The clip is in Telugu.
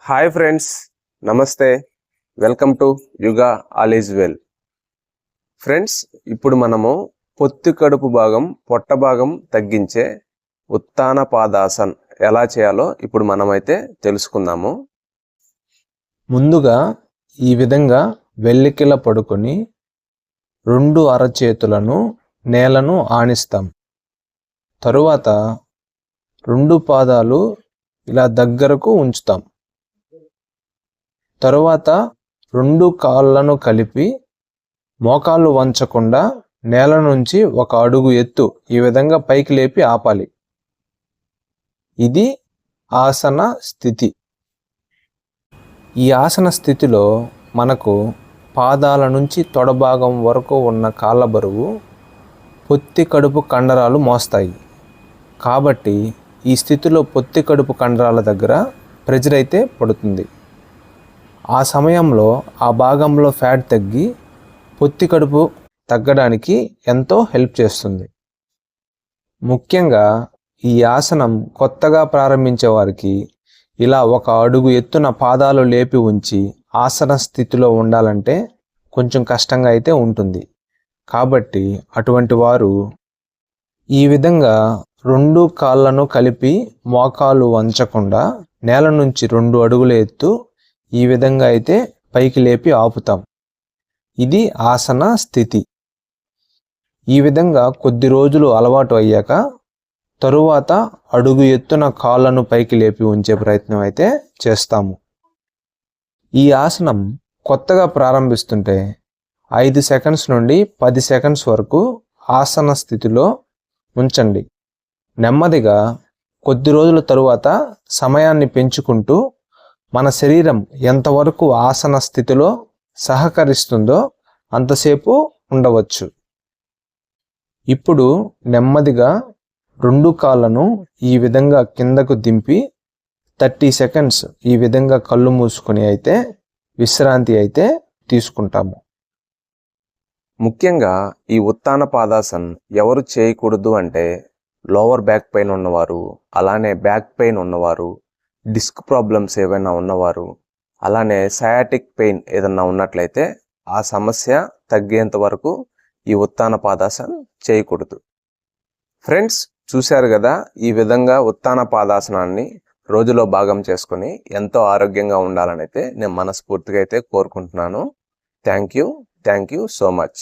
హాయ్ ఫ్రెండ్స్, నమస్తే. Welcome to యుగా all is well. Friends, ఇప్పుడు మనము పొత్తి కడుపు భాగం, పొట్ట భాగం తగ్గించే ఉత్తాన పాదాసన్ ఎలా చేయాలో ఇప్పుడు మనమైతే తెలుసుకుందాము. ముందుగా ఈ విధంగా వెల్లికిల పడుకొని రెండు అరచేతులను నేలను ఆనిస్తాం. తరువాత రెండు పాదాలు ఇలా దగ్గరకు ఉంచుతాం. తరువాత రెండు కాళ్ళను కలిపి మోకాళ్ళు వంచకుండా నేల నుంచి ఒక అడుగు ఎత్తు ఈ విధంగా పైకి లేపి ఆపాలి. ఇది ఆసన స్థితి. ఈ ఆసన స్థితిలో మనకు పాదాల నుంచి తొడభాగం వరకు ఉన్న కాళ్ళ బరువు పొత్తి కడుపు కండరాలు మోస్తాయి. కాబట్టి ఈ స్థితిలో పొత్తి కడుపు కండరాల దగ్గర ప్రెజర్ అయితే పడుతుంది. ఆ సమయంలో ఆ భాగంలో ఫ్యాట్ తగ్గి పొత్తి కడుపు తగ్గడానికి ఎంతో హెల్ప్ చేస్తుంది. ముఖ్యంగా ఈ ఆసనం కొత్తగా ప్రారంభించే వారికి ఇలా ఒక అడుగు ఎత్తున పాదాలు లేపి ఉంచి ఆసన స్థితిలో ఉండాలంటే కొంచెం కష్టంగా అయితే ఉంటుంది. కాబట్టి అటువంటి వారు ఈ విధంగా రెండు కాళ్ళను కలిపి మోకాలు వంచకుండా నేల నుంచి 2 అడుగుల ఎత్తు ఈ విధంగా అయితే పైకి లేపి ఆపుతాం. ఇది ఆసన స్థితి. ఈ విధంగా కొద్ది రోజులు అలవాటు అయ్యాక తరువాత అడుగు ఎత్తున కాళ్ళను పైకి లేపి ఉంచే ప్రయత్నం అయితే చేస్తాము. ఈ ఆసనం కొత్తగా ప్రారంభిస్తుంటే 5 సెకండ్స్ నుండి 10 సెకండ్స్ వరకు ఆసన స్థితిలో ఉంచండి. నెమ్మదిగా కొద్ది రోజుల తరువాత సమయాన్ని పెంచుకుంటూ మన శరీరం ఎంతవరకు ఆసన స్థితిలో సహకరిస్తుందో అంతసేపు ఉండవచ్చు. ఇప్పుడు నెమ్మదిగా రెండు కాళ్ళను ఈ విధంగా కిందకు దింపి 30 సెకండ్స్ ఈ విధంగా కళ్ళు మూసుకొని అయితే విశ్రాంతి అయితే తీసుకుంటాము. ముఖ్యంగా ఈ ఉత్తాన పాదాసన్ ఎవరు చేయకూడదు అంటే లోవర్ బ్యాక్ పెయిన్ ఉన్నవారు, అలానే బ్యాక్ పెయిన్ ఉన్నవారు, డిస్క్ ప్రాబ్లమ్స్ ఏవైనా ఉన్నవారు, అలానే సయాటిక్ పెయిన్ ఏదన్నా ఉన్నట్లయితే ఆ సమస్య తగ్గేంత వరకు ఈ ఉత్తాన పాదాసన్ చేయకూడదు. ఫ్రెండ్స్, చూశారు కదా, ఈ విధంగా ఉత్తాన పాదాసనాన్ని రోజులో భాగం చేసుకొని ఎంతో ఆరోగ్యంగా ఉండాలని అయితే నేను మనస్ఫూర్తిగా అయితే కోరుకుంటున్నాను. Thank you so much.